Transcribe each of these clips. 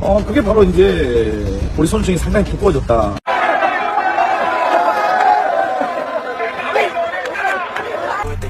그게 바로 이제 우리 선수층이 상당히 두꺼워졌다.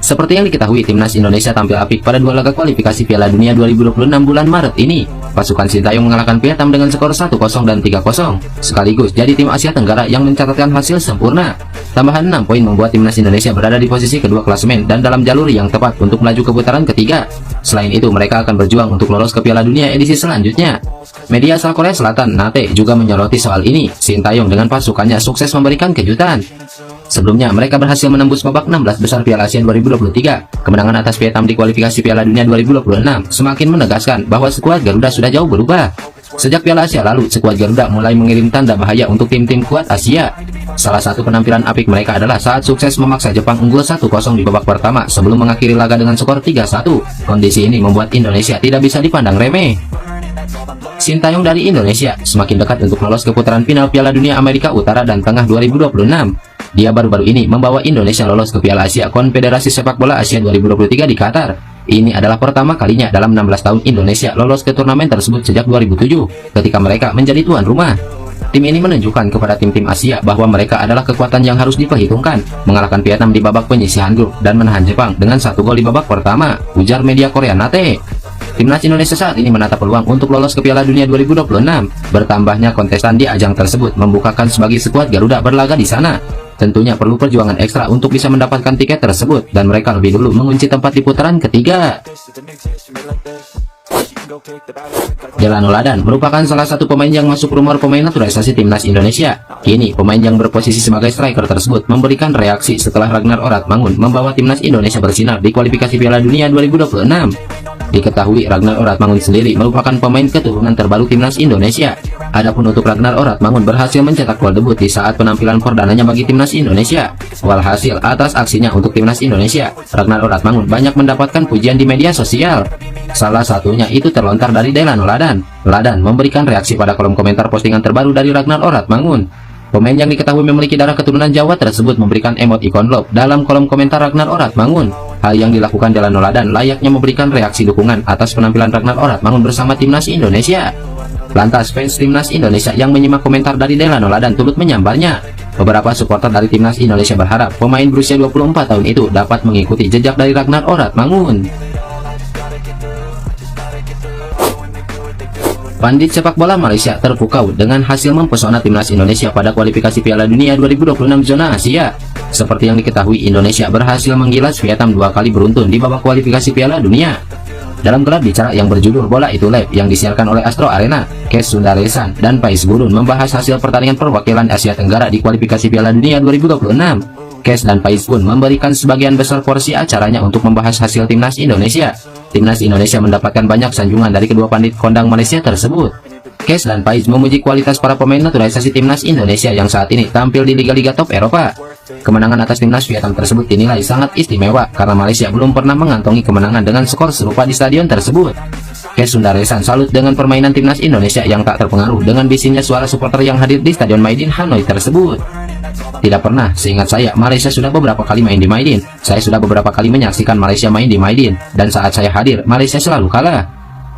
Seperti yang diketahui, timnas Indonesia tampil apik pada dua laga kualifikasi Piala Dunia 2026 bulan Maret ini. Pasukan Sintayong mengalahkan Vietnam dengan skor 1-0 dan 3-0, sekaligus jadi tim Asia Tenggara yang mencatatkan hasil sempurna. Tambahan 6 poin membuat timnas Indonesia berada di posisi kedua klasemen dan dalam jalur yang tepat untuk melaju ke putaran ketiga. Selain itu, mereka akan berjuang untuk lolos ke Piala Dunia edisi selanjutnya. Media asal Korea Selatan, NATE, juga menyoroti soal ini. Sintayong dengan pasukannya sukses memberikan kejutan. Sebelumnya, mereka berhasil menembus babak 16 besar Piala Asia 2023. Kemenangan atas Vietnam di kualifikasi Piala Dunia 2026 semakin menegaskan bahwa skuad Garuda sudah jauh berubah. Sejak Piala Asia lalu, skuad Garuda mulai mengirim tanda bahaya untuk tim-tim kuat Asia. Salah satu penampilan apik mereka adalah saat sukses memaksa Jepang unggul 1-0 di babak pertama sebelum mengakhiri laga dengan skor 3-1. Kondisi ini membuat Indonesia tidak bisa dipandang remeh. Sintayong dari Indonesia semakin dekat untuk lolos ke putaran final Piala Dunia Amerika Utara dan Tengah 2026. Dia baru-baru ini membawa Indonesia lolos ke Piala Asia Konfederasi Sepak Bola Asia 2023 di Qatar. Ini adalah pertama kalinya dalam 16 tahun Indonesia lolos ke turnamen tersebut sejak 2007, ketika mereka menjadi tuan rumah. Tim ini menunjukkan kepada tim-tim Asia bahwa mereka adalah kekuatan yang harus diperhitungkan, mengalahkan Vietnam di babak penyisihan grup dan menahan Jepang dengan 1 gol di babak pertama, ujar media Korea NATE. Timnas Indonesia saat ini menatap peluang untuk lolos ke Piala Dunia 2026. Bertambahnya kontestan di ajang tersebut membukakan sebagai skuad Garuda berlaga di sana. Tentunya perlu perjuangan ekstra untuk bisa mendapatkan tiket tersebut, dan mereka lebih dulu mengunci tempat di putaran ketiga. Delano Ladan merupakan salah satu pemain yang masuk rumor pemain naturalisasi timnas Indonesia. Kini, pemain yang berposisi sebagai striker tersebut memberikan reaksi setelah Ragnar Oratmangun membawa timnas Indonesia bersinar di kualifikasi Piala Dunia 2026. Diketahui Ragnar Oratmangun sendiri merupakan pemain keturunan terbaru timnas Indonesia. Adapun untuk Ragnar Oratmangun berhasil mencetak gol debut di saat penampilan perdananya bagi timnas Indonesia. Walhasil atas aksinya untuk timnas Indonesia, Ragnar Oratmangun banyak mendapatkan pujian di media sosial. Salah satunya itu terlontar dari Delano Ladan. Ladan memberikan reaksi pada kolom komentar postingan terbaru dari Ragnar Oratmangun. Pemain yang diketahui memiliki darah keturunan Jawa tersebut memberikan emot ikon love dalam kolom komentar Ragnar Oratmangun. Hal yang dilakukan Delano Ladan layaknya memberikan reaksi dukungan atas penampilan Ragnar Oratmangun bersama timnas Indonesia. Lantas fans timnas Indonesia yang menyimak komentar dari Delano Ladan turut menyambarnya. Beberapa supporter dari timnas Indonesia berharap pemain berusia 24 tahun itu dapat mengikuti jejak dari Ragnar Oratmangun. Pandit sepak bola Malaysia terpukau dengan hasil mempesona timnas Indonesia pada kualifikasi Piala Dunia 2026 zona Asia. Seperti yang diketahui, Indonesia berhasil menggilas Vietnam 2 kali beruntun di babak kualifikasi Piala Dunia. Dalam gelar bicara yang berjudul Bola Itu Live yang disiarkan oleh Astro Arena, Kes Sundaresan dan Pais Gurun membahas hasil pertandingan perwakilan Asia Tenggara di kualifikasi Piala Dunia 2026. Kes dan Pais pun memberikan sebagian besar porsi acaranya untuk membahas hasil timnas Indonesia. Timnas Indonesia mendapatkan banyak sanjungan dari kedua pandit kondang Malaysia tersebut. Kes dan Pais memuji kualitas para pemain naturalisasi timnas Indonesia yang saat ini tampil di liga-liga top Eropa. Kemenangan atas timnas Vietnam tersebut dinilai sangat istimewa karena Malaysia belum pernah mengantongi kemenangan dengan skor serupa di stadion tersebut. Kes Sundaresan salut dengan permainan timnas Indonesia yang tak terpengaruh dengan bisinnya suara supporter yang hadir di Stadion Maidin Hanoi tersebut. Tidak pernah, seingat saya, Malaysia sudah beberapa kali main di Maidin. Saya sudah beberapa kali menyaksikan Malaysia main di Maidin, dan saat saya hadir, Malaysia selalu kalah.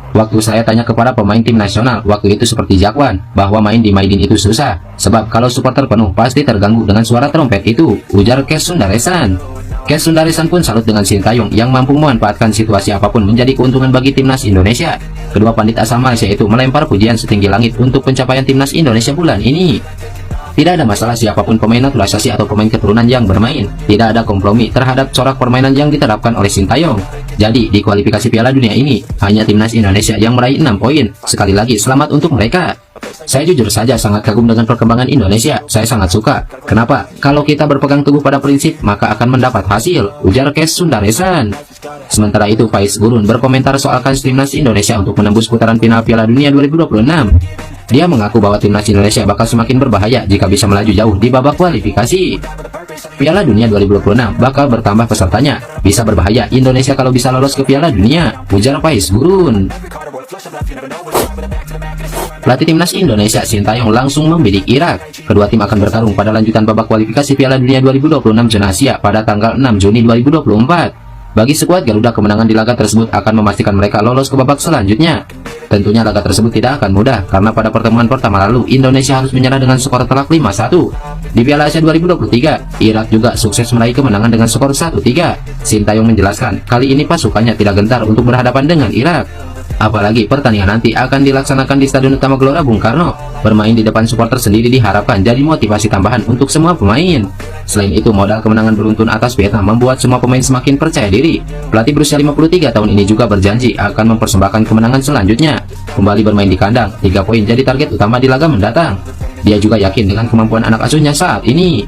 Waktu saya tanya kepada pemain tim nasional, waktu itu seperti Jakwan, bahwa main di Maidin itu susah, sebab kalau supporter penuh pasti terganggu dengan suara trompet itu, ujar Kes Sundaresan. Kes Sundaresan pun salut dengan Sintayong yang mampu memanfaatkan situasi apapun menjadi keuntungan bagi timnas Indonesia. Kedua pandit asal Malaysia itu melempar pujian setinggi langit untuk pencapaian timnas Indonesia bulan ini. Tidak ada masalah siapapun pemain naturalisasi atau pemain keturunan yang bermain. Tidak ada kompromi terhadap corak permainan yang diterapkan oleh Sintayong. Jadi di kualifikasi Piala Dunia ini hanya timnas Indonesia yang meraih 6 poin. Sekali lagi selamat untuk mereka. Saya jujur saja sangat kagum dengan perkembangan Indonesia. Saya sangat suka. Kenapa? Kalau kita berpegang teguh pada prinsip, maka akan mendapat hasil, ujar Kes Sundaresan. Sementara itu, Pais Gurun berkomentar soal kasus timnas Indonesia untuk menembus putaran final Piala Dunia 2026. Dia mengaku bahwa timnas Indonesia bakal semakin berbahaya jika bisa melaju jauh di babak kualifikasi. Piala Dunia 2026 bakal bertambah pesertanya. Bisa berbahaya Indonesia kalau bisa lolos ke Piala Dunia, ujar Pais Gurun. Pelatih timnas Indonesia Sintayong langsung membidik Irak. Kedua tim akan bertarung pada lanjutan babak kualifikasi Piala Dunia 2026 zona Asia pada tanggal 6 Juni 2024. Bagi skuad Garuda, kemenangan di laga tersebut akan memastikan mereka lolos ke babak selanjutnya. Tentunya laga tersebut tidak akan mudah karena pada pertemuan pertama lalu Indonesia harus menyerah dengan skor telak 5-1. Di Piala Asia 2023, Irak juga sukses meraih kemenangan dengan skor 1-3. Sintayong menjelaskan, kali ini pasukannya tidak gentar untuk berhadapan dengan Irak. Apalagi pertandingan nanti akan dilaksanakan di Stadion Utama Gelora Bung Karno. Bermain di depan supporter sendiri diharapkan jadi motivasi tambahan untuk semua pemain. Selain itu, modal kemenangan beruntun atas Vietnam membuat semua pemain semakin percaya diri. Pelatih berusia 53 tahun ini juga berjanji akan mempersembahkan kemenangan selanjutnya. Kembali bermain di kandang, 3 poin jadi target utama di laga mendatang. Dia juga yakin dengan kemampuan anak asuhnya saat ini.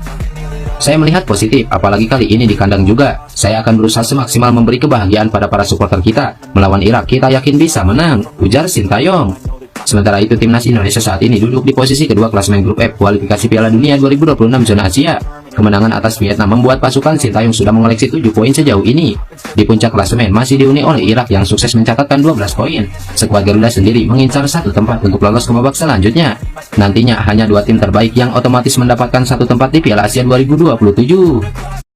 Saya melihat positif, apalagi kali ini di kandang juga. Saya akan berusaha semaksimal memberi kebahagiaan pada para supporter kita. Melawan Irak, kita yakin bisa menang, ujar Sintayong. Sementara itu, timnas Indonesia saat ini duduk di posisi kedua klasemen grup F kualifikasi Piala Dunia 2026 zona Asia. Kemenangan atas Vietnam membuat pasukan Sintayong sudah mengoleksi 7 poin sejauh ini. Di puncak klasemen masih dihuni oleh Irak yang sukses mencatatkan 12 poin. Skuad Garuda sendiri mengincar 1 tempat untuk lolos ke babak selanjutnya. Nantinya hanya 2 tim terbaik yang otomatis mendapatkan 1 tempat di Piala Asia 2027.